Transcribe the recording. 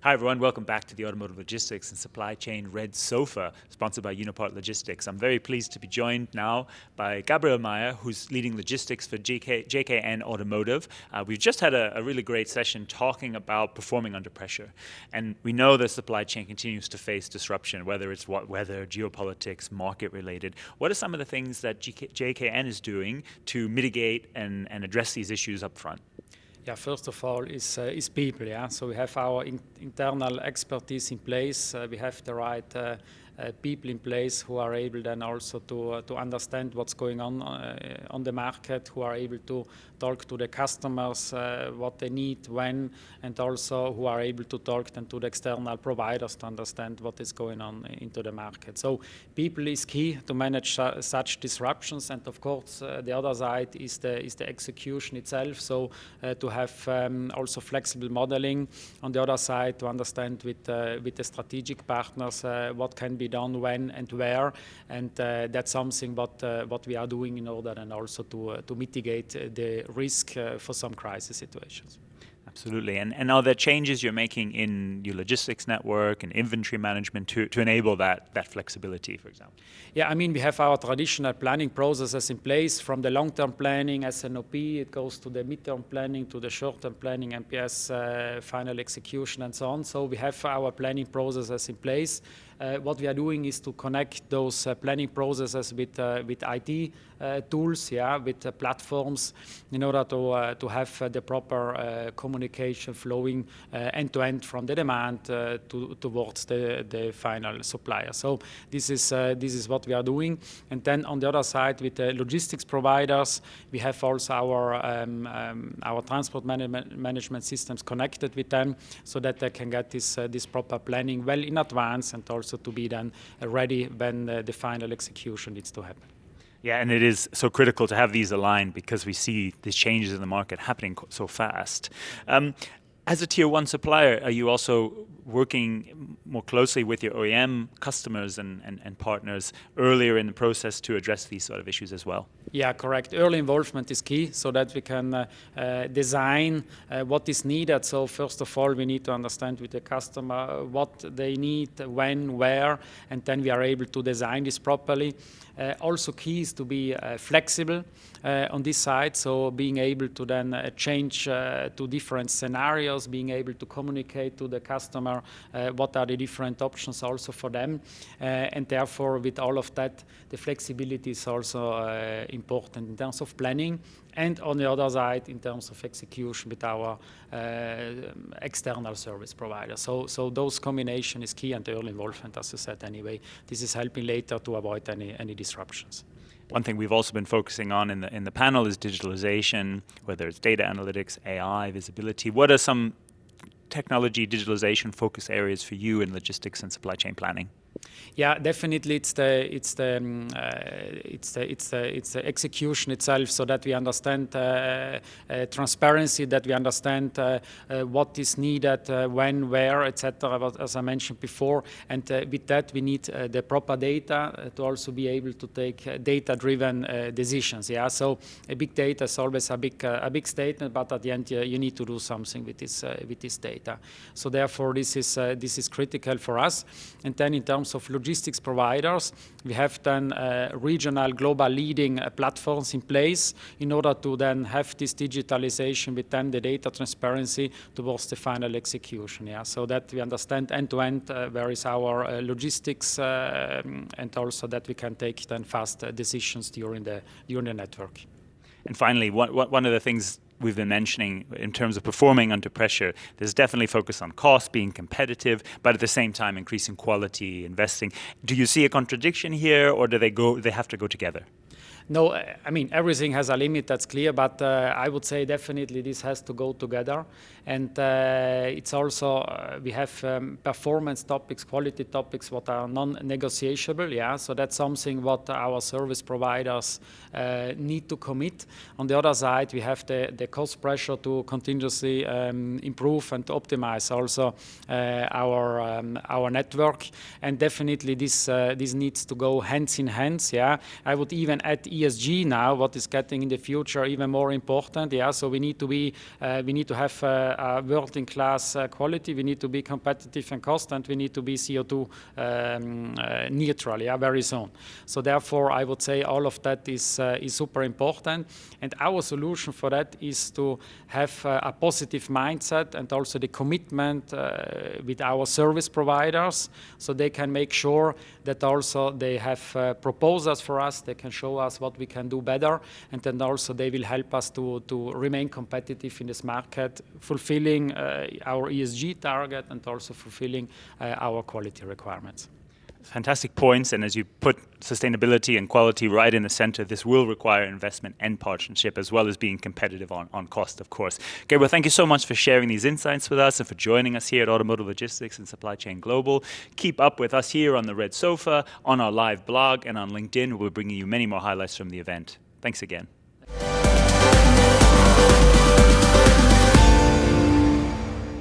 Hi everyone, welcome back to the Automotive Logistics and Supply Chain Red Sofa, sponsored by Unipart Logistics. I'm very pleased to be joined now by Gabriel Mair, who's leading logistics for GKN Automotive. We've just had a really great session talking about performing under pressure. And we know the supply chain continues to face disruption, whether it's weather, geopolitics, market related. What are some of the things that JKN is doing to mitigate and address these issues up front? Yeah, first of all is people. Yeah, so we have our internal expertise in place. We have the right people in place who are able then also to understand what's going on the market, who are able to talk to the customers what they need, when, and also who are able to talk then to the external providers to understand what is going on into the market. So people is key to manage such disruptions, and of course the other side is the execution itself. So to have also flexible modeling on the other side, to understand with the strategic partners what can be done when and where, and that's something what we are doing in order and also to mitigate the risk for some crisis situations. Absolutely. And are there changes you're making in your logistics network and inventory management to enable that flexibility, for example? Yeah, I mean, we have our traditional planning processes in place from the long-term planning, SNOP, it goes to the mid-term planning, to the short-term planning, MPS, final execution, and so on. So we have our planning processes in place. What we are doing is to connect those planning processes with IT tools, yeah, with platforms, in order to have the proper communication flowing end-to-end from the demand towards the final supplier. So this is what we are doing. And then on the other side, with the logistics providers, we have also our transport management systems connected with them, so that they can get this proper planning well in advance, and also to be then ready when the final execution needs to happen. Yeah, and it is so critical to have these aligned because we see these changes in the market happening so fast. As a tier one supplier, are you also working more closely with your OEM customers and partners earlier in the process to address these sort of issues as well? Yeah, correct. Early involvement is key, so that we can design what is needed. So first of all, we need to understand with the customer what they need, when, where, and then we are able to design this properly. Also key is to be flexible on this side, so being able to then change to different scenarios, being able to communicate to the customer what are the different options also for them, and therefore with all of that, the flexibility is also important in terms of planning, and on the other side in terms of execution with our external service provider. So those combination is key, and early involvement, as I said anyway, this is helping later to avoid any disruptions. One thing we've also been focusing on in the panel is digitalization, whether it's data analytics, AI, visibility. What are some technology digitalization focus areas for you in logistics and supply chain planning? Yeah, definitely it's the execution itself, so that we understand transparency, that we understand what is needed, when, where, etc. As I mentioned before, and with that we need the proper data to also be able to take data-driven decisions. Yeah, so a big data is always a big statement, but at the end you need to do something with this data. So therefore this is critical for us. And then in terms of logistics providers, we have then regional, global leading platforms in place in order to then have this digitalization with then the data transparency towards the final execution. Yeah, so that we understand end-to-end where is our logistics, and also that we can take then fast decisions during the network. And finally, one of the things we've been mentioning in terms of performing under pressure, there's definitely focus on cost, being competitive, but at the same time increasing quality, investing. Do you see a contradiction here, or do they have to go together? No, I mean, everything has a limit, that's clear, but I would say definitely this has to go together. And it's also, we have performance topics, quality topics, what are non-negotiable, yeah, so that's something what our service providers need to commit. On the other side, we have the cost pressure to continuously improve and optimize also our network, and definitely this needs to go hands in hands, yeah. I would even add ESG now, what is getting in the future even more important. Yeah, so we need to have a world-in-class quality. We need to be competitive in cost, and we need to be CO2 neutral. Yeah, very soon. So therefore, I would say all of that is super important. And our solution for that is to have a positive mindset and also the commitment with our service providers, so they can make sure that also they have proposals for us, they can show us what we can do better, and then also they will help us to remain competitive in this market, fulfilling our ESG target and also fulfilling our quality requirements. Fantastic points, and as you put sustainability and quality right in the center, this will require investment and partnership, as well as being competitive on cost, of course. Gabriel, thank you so much for sharing these insights with us and for joining us here at Automotive Logistics and Supply Chain Global. Keep up with us here on the Red Sofa, on our live blog, and on LinkedIn. We'll be bringing you many more highlights from the event. Thanks again.